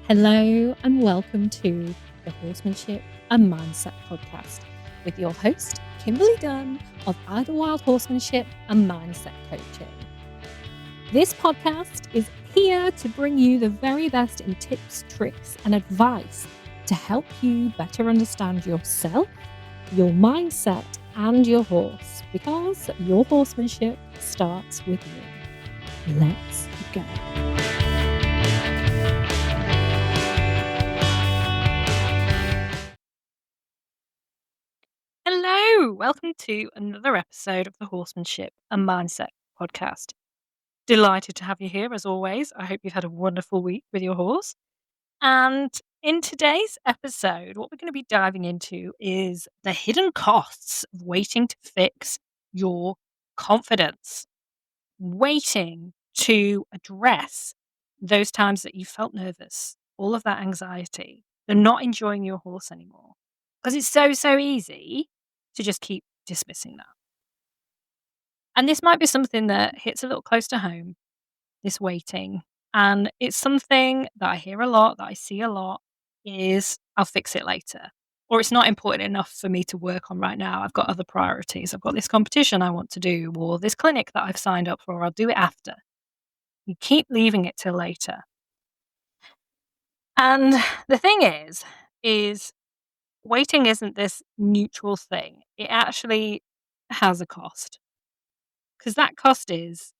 Hello and welcome to the Horsemanship and Mindset podcast with your host, Kimberly Dunn of Idlewild Horsemanship and Mindset Coaching. This podcast is here to bring you the very best in tips, tricks, and advice to help you better understand yourself, your mindset, and your horse, because your horsemanship starts with you. Let's go. Hello, welcome to another episode of the Horsemanship and Mindset podcast. Delighted to have you here as always. I hope you've had a wonderful week with your horse. And in today's episode, what we're going to be diving into is the hidden costs of waiting to fix your confidence. Waiting to address those times that you felt nervous, all of that anxiety, the not enjoying your horse anymore. Because it's so easy to just keep dismissing that. And this might be something that hits a little close to home, this waiting. And it's something that I hear a lot, that I see a lot, is I'll fix it later. Or it's not important enough for me to work on right now. I've got other priorities. I've got this competition I want to do, or this clinic that I've signed up for. I'll do it after. You keep leaving it till later. And the thing is waiting isn't this neutral thing. It actually has a cost. Because that cost is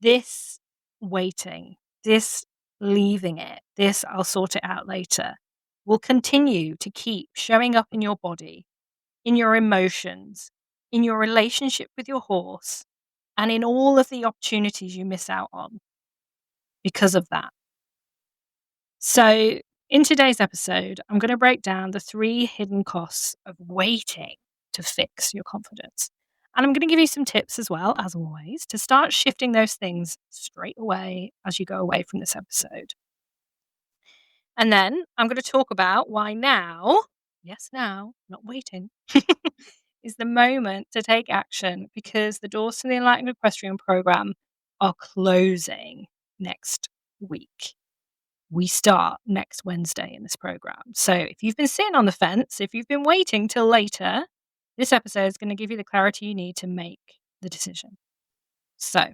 this waiting, this leaving it, this I'll sort it out later, will continue to keep showing up in your body, in your emotions, in your relationship with your horse, and in all of the opportunities you miss out on because of that. So, in today's episode, I'm going to break down the 3 hidden costs of waiting to fix your confidence. And I'm going to give you some tips as well, as always, to start shifting those things straight away as you go away from this episode. And then I'm going to talk about why now, yes, now, not waiting, is the moment to take action, because the doors to the Enlightened Equestrian program are closing next week. We start next Wednesday in this program. So if you've been sitting on the fence, if you've been waiting till later, this episode is going to give you the clarity you need to make the decision. So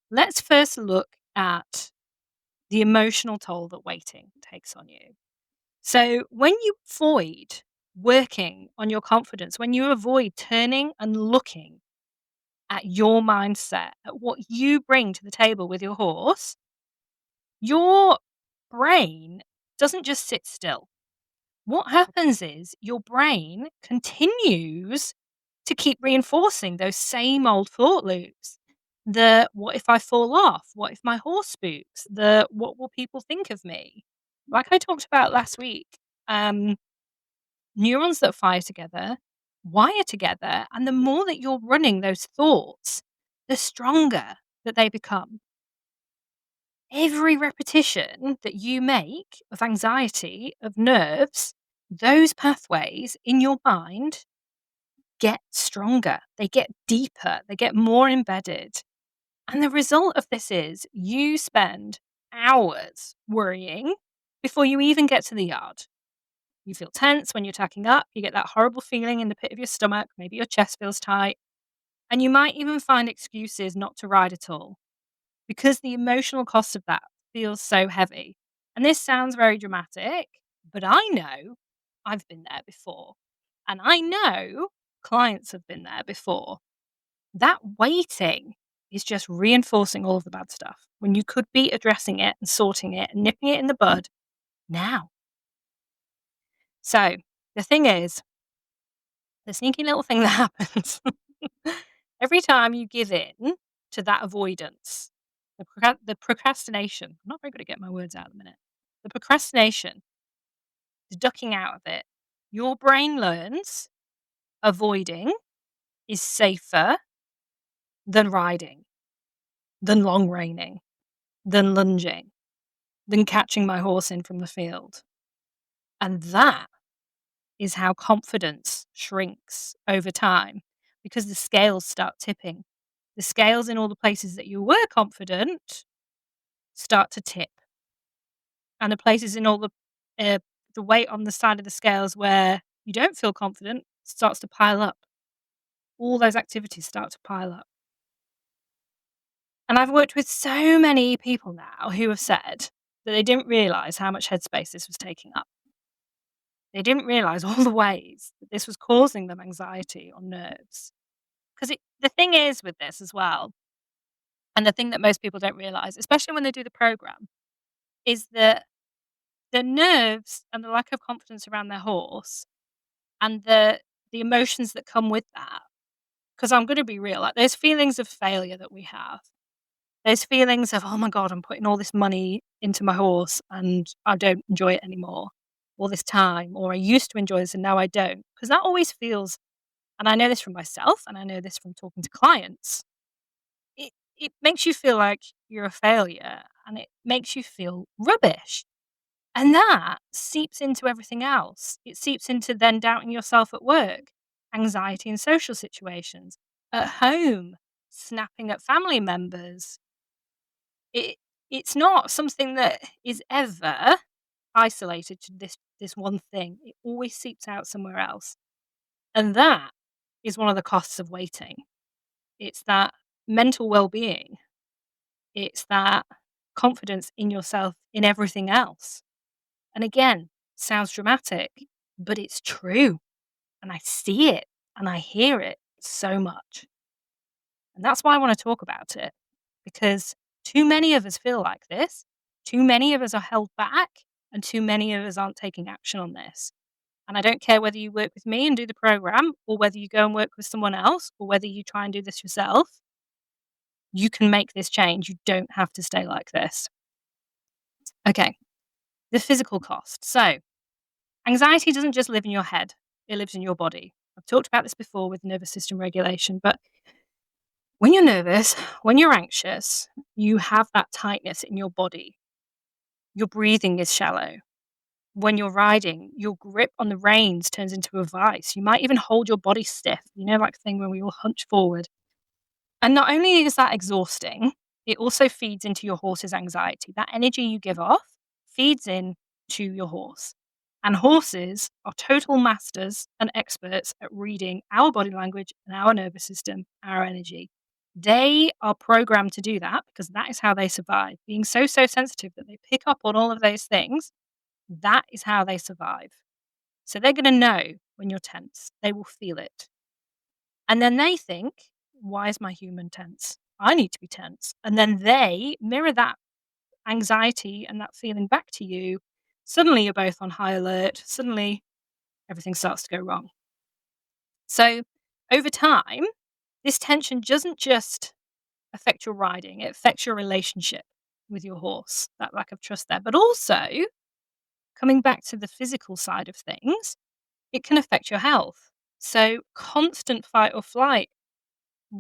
let's first look at the emotional toll that waiting takes on you. So when you avoid working on your confidence, when you avoid turning and looking at your mindset, at what you bring to the table with your horse, your brain doesn't just sit still. What happens is your brain continues to keep reinforcing those same old thought loops. The what if I fall off? What if my horse spooks? The what will people think of me? Like I talked about last week, neurons that fire together wire together, and the more that you're running those thoughts, the stronger that they become. Every repetition that you make of anxiety, of nerves, those pathways in your mind get stronger, they get deeper, they get more embedded. And the result of this is you spend hours worrying before you even get to the yard. You feel tense when you're tacking up, you get that horrible feeling in the pit of your stomach, maybe your chest feels tight, and you might even find excuses not to ride at all, because the emotional cost of that feels so heavy. And this sounds very dramatic, but I know I've been there before. And I know clients have been there before. That waiting is just reinforcing all of the bad stuff when you could be addressing it and sorting it and nipping it in the bud now. So the thing is, the sneaky little thing that happens every time you give in to that avoidance, the procrastination. I'm not very good at getting my words out at the minute. The procrastination, the ducking out of it. Your brain learns avoiding is safer than riding, than long reining, than lunging, than catching my horse in from the field. And that is how confidence shrinks over time, because the scales start tipping. The scales in all the places that you were confident start to tip. And the places in all the weight on the side of the scales where you don't feel confident starts to pile up. All those activities start to pile up. And I've worked with so many people now who have said that they didn't realize how much headspace this was taking up. They didn't realize all the ways that this was causing them anxiety or nerves. Because the thing is with this as well, and the thing that most people don't realize, especially when they do the program, is that the nerves and the lack of confidence around their horse and the emotions that come with that. Because I'm going to be real, like there's feelings of failure that we have. There's feelings of, oh my God, I'm putting all this money into my horse and I don't enjoy it anymore. All this time, or I used to enjoy this and now I don't. Because that always feels, and I know this from myself and I know this from talking to clients, it makes you feel like you're a failure and it makes you feel rubbish. And that seeps into everything else. It seeps into then doubting yourself at work, anxiety in social situations, at home, snapping at family members. It it's not something that is ever isolated to this one thing. It always seeps out somewhere else. And that is one of the costs of waiting. It's that mental well-being. It's that confidence in yourself in everything else. And again, sounds dramatic, but it's true. And I see it and I hear it so much. And that's why I want to talk about it because too many of us feel like this. Too many of us are held back and too many of us aren't taking action on this. And I don't care whether you work with me and do the program or whether you go and work with someone else or whether you try and do this yourself. You can make this change. You don't have to stay like this. Okay, the physical cost. So, anxiety doesn't just live in your head, it lives in your body. I've talked about this before with nervous system regulation, but when you're nervous, when you're anxious, you have that tightness in your body. Your breathing is shallow. When you're riding, your grip on the reins turns into a vice. You might even hold your body stiff, like the thing when we all hunch forward. And not only is that exhausting, it also feeds into your horse's anxiety. That energy you give off feeds in to your horse. And horses are total masters and experts at reading our body language and our nervous system, our energy. They are programmed to do that because that is how they survive. Being so sensitive that they pick up on all of those things, that is how they survive. So they're going to know when you're tense. They will feel it. And then they think, why is my human tense? I need to be tense. And then they mirror that anxiety and that feeling back to you. Suddenly you're both on high alert. Suddenly everything starts to go wrong. So over time, this tension doesn't just affect your riding, it affects your relationship with your horse, that lack of trust there. But also, coming back to the physical side of things, it can affect your health. So constant fight or flight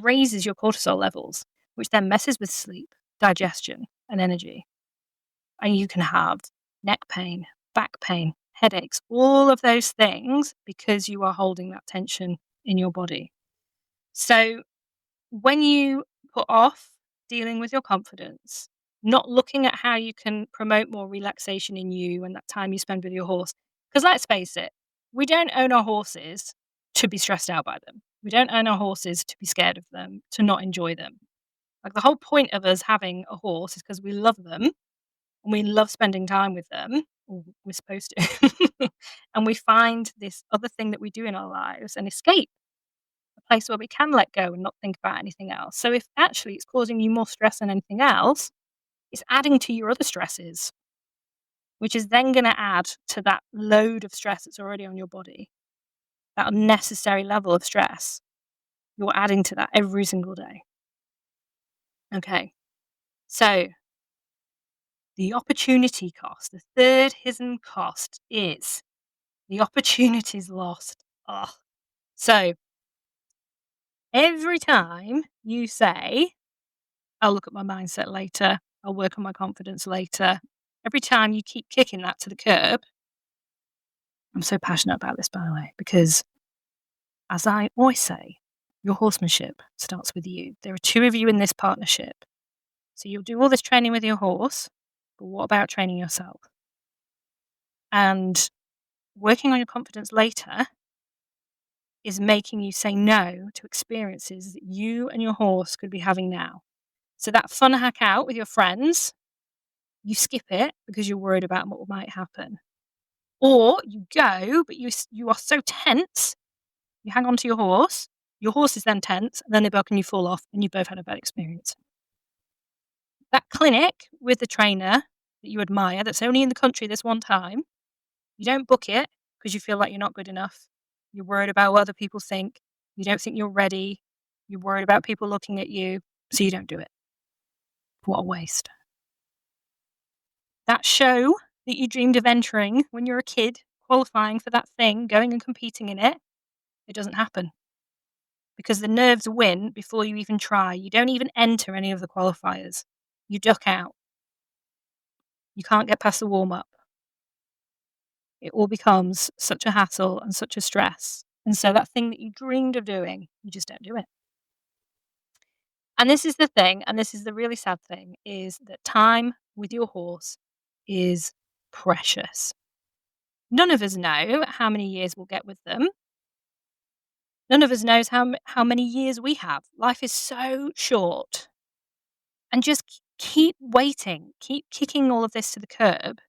raises your cortisol levels, which then messes with sleep, digestion, and energy. And you can have neck pain, back pain, headaches, all of those things because you are holding that tension in your body. So when you put off dealing with your confidence, not looking at how you can promote more relaxation in you and that time you spend with your horse, because let's face it, we don't own our horses to be stressed out by them. We don't own our horses to be scared of them, to not enjoy them. Like the whole point of us having a horse is because we love them and we love spending time with them. Or we're supposed to. And we find this other thing that we do in our lives and escape, a place where we can let go and not think about anything else. So if actually it's causing you more stress than anything else, it's adding to your other stresses, which is then going to add to that load of stress that's already on your body, that unnecessary level of stress. You're adding to that every single day. Okay. So the opportunity cost, the third hidden cost is the opportunities lost. Ugh. So every time you say, I'll look at my mindset later, I'll work on my confidence later, every time you keep kicking that to the curb, I'm so passionate about this, by the way, because as I always say, your horsemanship starts with you. There are two of you in this partnership. So you'll do all this training with your horse, but what about training yourself? And working on your confidence later is making you say no to experiences that you and your horse could be having now. So that fun hack out with your friends, you skip it because you're worried about what might happen. Or you go, but you are so tense, you hang on to your horse is then tense, and then they buck and you fall off, and you both had a bad experience. That clinic with the trainer that you admire, that's only in the country this one time, you don't book it because you feel like you're not good enough. You're worried about what other people think. You don't think you're ready. You're worried about people looking at you, so you don't do it. What a waste. That show that you dreamed of entering when you were a kid, qualifying for that thing, going and competing in it, it doesn't happen because the nerves win before you even try. You don't even enter any of the qualifiers. You duck out. You can't get past the warm up. It all becomes such a hassle and such a stress. And so that thing that you dreamed of doing, you just don't do it. And this is the thing, and this is the really sad thing, is that time with your horse is precious. None of us know how many years we'll get with them. None of us knows how many years we have. Life is so short. And just keep waiting, keep kicking all of this to the curb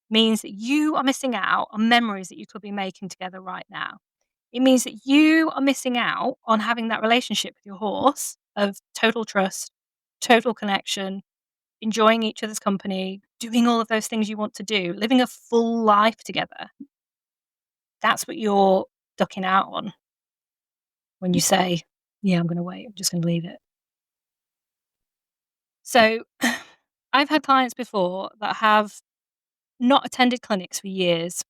means that you are missing out on memories that you could be making together right now. It means that you are missing out on having that relationship with your horse of total trust, total connection, enjoying each other's company, doing all of those things you want to do, living a full life together. That's what you're ducking out on when you say, yeah, I'm going to wait. I'm just going to leave it. So I've had clients before that have not attended clinics for years.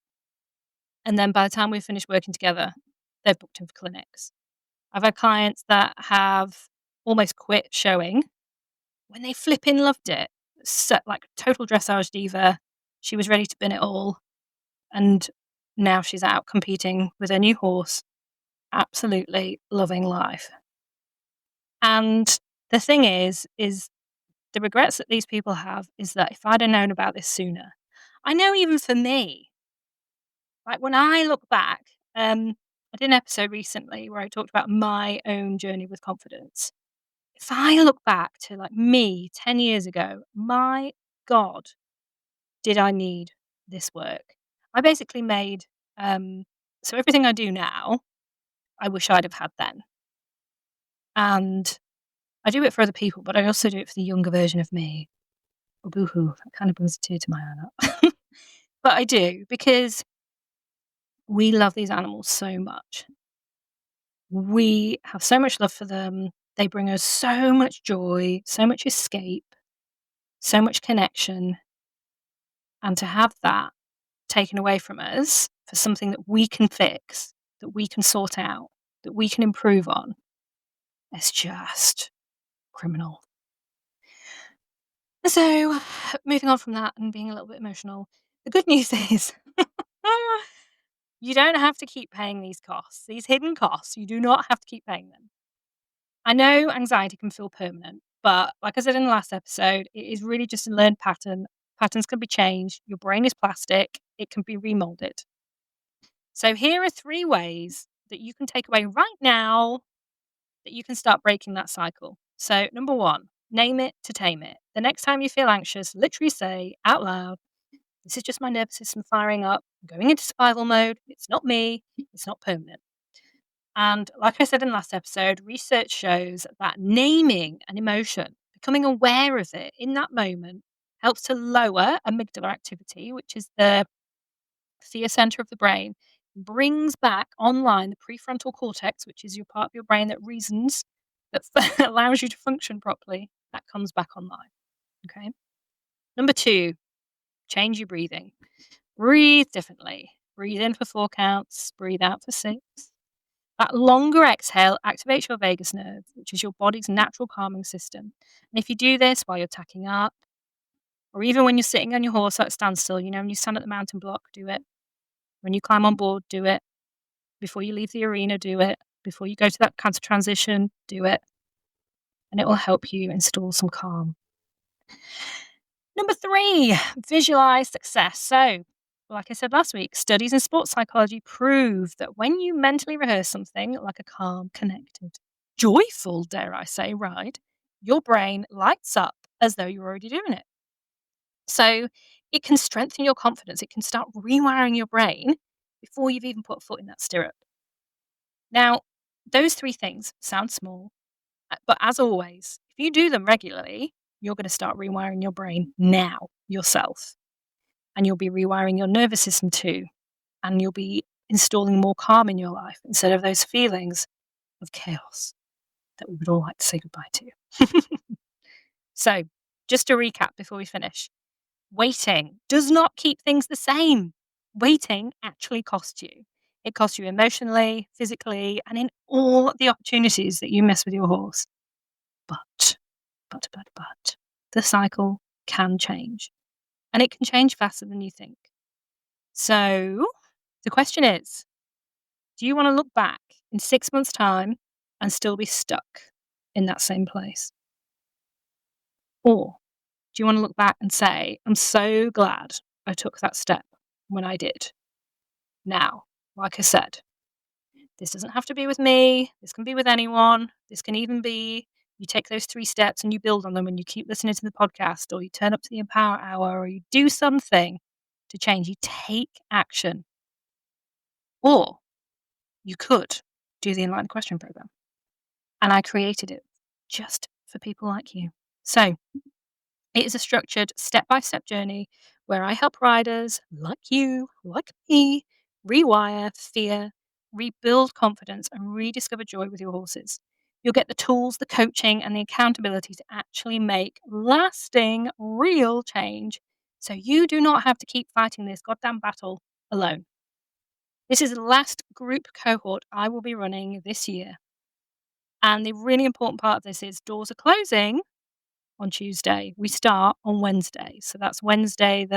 And then by the time we've finished working together, they've booked in for clinics. I've had clients that have almost quit showing when they flipping loved it. So, like total dressage diva. She was ready to bin it all. And now she's out competing with her new horse, absolutely loving life. And the thing is the regrets that these people have is that if I'd have known about this sooner, I know even for me, like when I look back, I did an episode recently where I talked about my own journey with confidence. If I look back to like me 10 years ago, my God, did I need this work? I basically made, so everything I do now, I wish I'd have had then. And I do it for other people, but I also do it for the younger version of me. Oh, boo-hoo, that kind of brings a tear to my eye up. But I do because we love these animals so much. We have so much love for them. They bring us so much joy, so much escape, so much connection. And to have that taken away from us for something that we can fix, that we can sort out, that we can improve on, it's just criminal. So, moving on from that and being a little bit emotional, the good news is you don't have to keep paying these costs, these hidden costs. You do not have to keep paying them. I know anxiety can feel permanent, but like I said in the last episode, it is really just a learned pattern. Patterns can be changed. Your brain is plastic, it can be remolded. So, here are 3 ways that you can take away right now that you can start breaking that cycle. So, number 1, name it to tame it. The next time you feel anxious, literally say out loud, this is just my nervous system firing up. I'm going into survival mode. It's not me. It's not permanent. And like I said in the last episode, research shows that naming an emotion, becoming aware of it in that moment, helps to lower amygdala activity, which is the fear center of the brain, brings back online the prefrontal cortex, which is your part of your brain that reasons, that allows you to function properly. That comes back online. Okay. Number 2, change your breathing. Breathe differently. Breathe in for 4 counts, breathe out for 6. That longer exhale activates your vagus nerve, which is your body's natural calming system. And if you do this while you're tacking up, or even when you're sitting on your horse at a standstill, when you stand at the mountain block, do it. When you climb on board, do it. Before you leave the arena, do it. Before you go to that kind of transition, do it. And it will help you install some calm. Number 3, visualize success. So Like I said last week, studies in sports psychology prove that when you mentally rehearse something like a calm, connected, joyful, dare I say, ride, your brain lights up as though you're already doing it. So it can strengthen your confidence. It can start rewiring your brain before you've even put a foot in that stirrup. Now, those three things sound small, but as always, if you do them regularly, you're going to start rewiring your brain now yourself. And you'll be rewiring your nervous system too. And you'll be installing more calm in your life instead of those feelings of chaos that we would all like to say goodbye to. So, just to recap before we finish, waiting does not keep things the same. Waiting actually costs you. It costs you emotionally, physically, and in all the opportunities that you miss with your horse. But, the cycle can change. And it can change faster than you think. So, the question is, do you want to look back in 6 months' time and still be stuck in that same place? Or do you want to look back and say, I'm so glad I took that step when I did? Now, like I said, this doesn't have to be with me. This can be with anyone. This can even be you take those 3 steps and you build on them and you keep listening to the podcast, or you turn up to the Empower Hour, or you do something to change. You take action. Or you could do the Enlightened Question Program. And I created it just for people like you. So it is a structured step-by-step journey where I help riders like you, like me, rewire fear, rebuild confidence, and rediscover joy with your horses. You'll get the tools, the coaching, and the accountability to actually make lasting, real change so you do not have to keep fighting this goddamn battle alone. This is the last group cohort I will be running this year. And the really important part of this is doors are closing on Tuesday. We start on Wednesday. So that's Wednesday,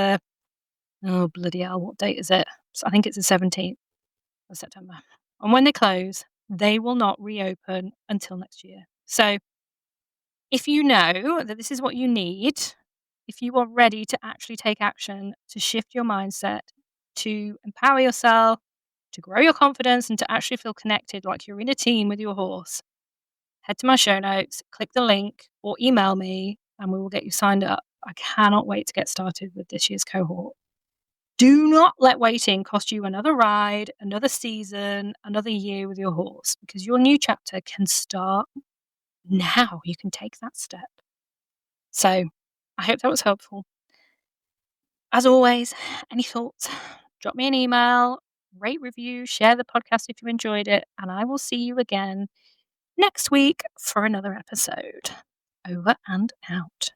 oh, bloody hell, what date is it? I think it's the 17th of September. And when they close, they will not reopen until next year. So if you know that this is what you need, if you are ready to actually take action, to shift your mindset, to empower yourself, to grow your confidence, and to actually feel connected like you're in a team with your horse, head to my show notes, click the link, or email me, and we will get you signed up. I cannot wait to get started with this year's cohort. Do not let waiting cost you another ride, another season, another year with your horse, because your new chapter can start now. You can take that step. So I hope that was helpful. As always, any thoughts, drop me an email, rate, review, share the podcast if you enjoyed it, and I will see you again next week for another episode. Over and out.